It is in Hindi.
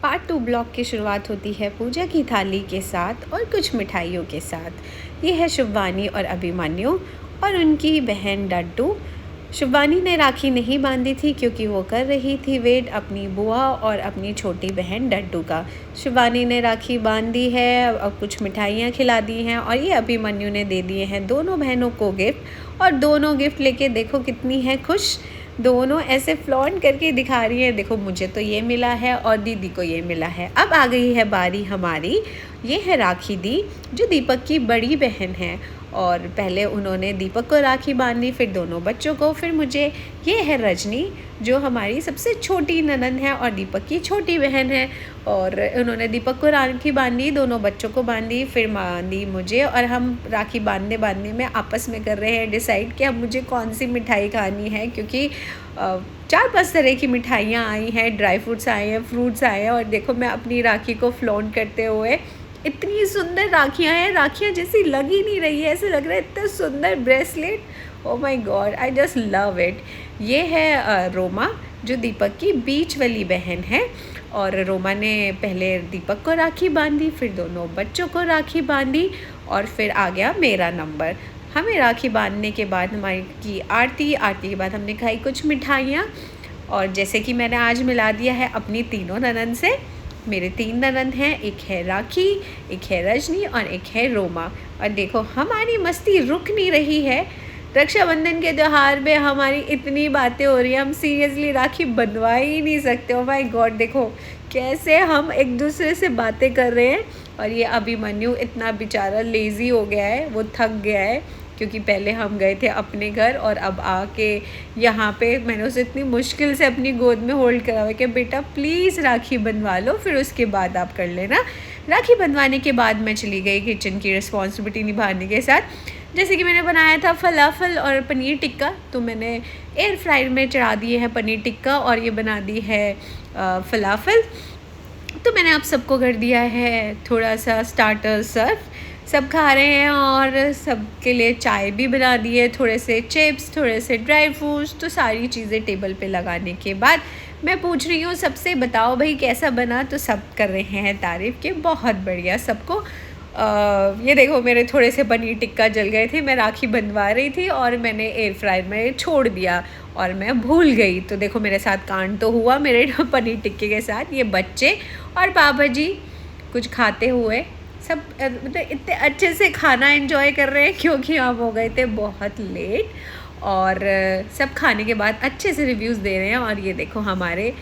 पार्ट 2 ब्लॉग की शुरुआत होती है पूजा की थाली के साथ और कुछ मिठाइयों के साथ। ये है शिवानी और अभिमन्यु और उनकी बहन डड्डू। शिवानी ने राखी नहीं बांधी थी क्योंकि वो कर रही थी वेट अपनी बुआ और अपनी छोटी बहन डड्डू का। शिवानी ने राखी बांधी है और कुछ मिठाइयाँ खिला दी हैं और ये अभिमन्यु ने दे दिए हैं दोनों बहनों को गिफ्ट। और दोनों गिफ्ट लेके देखो कितनी है खुश। दोनों ऐसे फ्लॉन्ट करके दिखा रही है, देखो मुझे तो ये मिला है और दीदी को ये मिला है। अब आ गई है बारी हमारी। ये है राखी दी जो दीपक की बड़ी बहन है और पहले उन्होंने दीपक को राखी बांधी, फिर दोनों बच्चों को, फिर मुझे। ये है रजनी जो हमारी सबसे छोटी ननद है और दीपक की छोटी बहन है और उन्होंने दीपक को राखी बांधी, दोनों बच्चों को बांधी, फिर बांधी मुझे। और हम राखी बांधने में आपस में कर रहे हैं डिसाइड कि अब मुझे कौन सी मिठाई खानी है, क्योंकि 4-5 तरह की मिठाइयाँ आई हैं, ड्राई फ्रूट्स आए हैं, फ्रूट्स आए हैं। और देखो मैं अपनी राखी को फ्लॉन्ट करते हुए, इतनी सुंदर राखियाँ हैं, राखियाँ जैसी लग ही नहीं रही है, ऐसे लग रहा है इतना सुंदर bracelet. Oh my God, I just love it. ये है रोमा जो दीपक की बीच वाली बहन है और रोमा ने पहले दीपक को राखी बांधी, फिर दोनों बच्चों को राखी बांधी और फिर आ गया मेरा नंबर। हमें राखी बांधने के बाद हमारी की आरती के बाद हमने खाई कुछ मिठाइयाँ। और जैसे कि मैंने आज मिला दिया है अपनी तीनों ननद से। मेरे 3 ननद हैं, एक है राखी, एक है रजनी और एक है रोमा। और देखो हमारी मस्ती रुक नहीं रही है। रक्षाबंधन के त्यौहार में हमारी इतनी बातें हो रही हैं, हम सीरियसली राखी बंधवा ही नहीं सकते। ओ माय गॉड, देखो कैसे हम एक दूसरे से बातें कर रहे हैं। और ये अभिमन्यु इतना बेचारा लेज़ी हो गया है, वो थक गया है क्योंकि पहले हम गए थे अपने घर और अब आके यहाँ पे मैंने उसे इतनी मुश्किल से अपनी गोद में होल्ड करा हुआ कि बेटा प्लीज़ राखी बनवा लो, फिर उसके बाद आप कर लेना। राखी बनवाने के बाद मैं चली गई किचन की रिस्पॉन्सिबिलिटी निभाने के साथ। जैसे कि मैंने बनाया था फलाफल और पनीर टिक्का, तो मैंने एयर फ्रायर में चढ़ा दिए है पनीर टिक्का और ये बना दी है फलाफल। तो मैंने आप सबको कर दिया है थोड़ा सा स्टार्टर सर्व, सब खा रहे हैं और सबके लिए चाय भी बना दी है, थोड़े से चिप्स, थोड़े से ड्राई फ्रूट्स। तो सारी चीज़ें टेबल पे लगाने के बाद मैं पूछ रही हूँ सबसे, बताओ भाई कैसा बना। तो सब कर रहे हैं तारीफ़ के बहुत बढ़िया सबको। ये देखो मेरे थोड़े से पनीर टिक्का जल गए थे, मैं राखी बंधवा रही थी और मैंने एयर फ्रायर में छोड़ दिया और मैं भूल गई। तो देखो मेरे साथ कांड तो हुआ मेरे पनीर टिक्के के साथ। ये बच्चे और पापा जी कुछ खाते हुए सब मतलब इतने अच्छे से खाना एंजॉय कर रहे हैं क्योंकि हम हो गए थे बहुत लेट। और सब खाने के बाद अच्छे से रिव्यूज़ दे रहे हैं। और ये देखो हमारे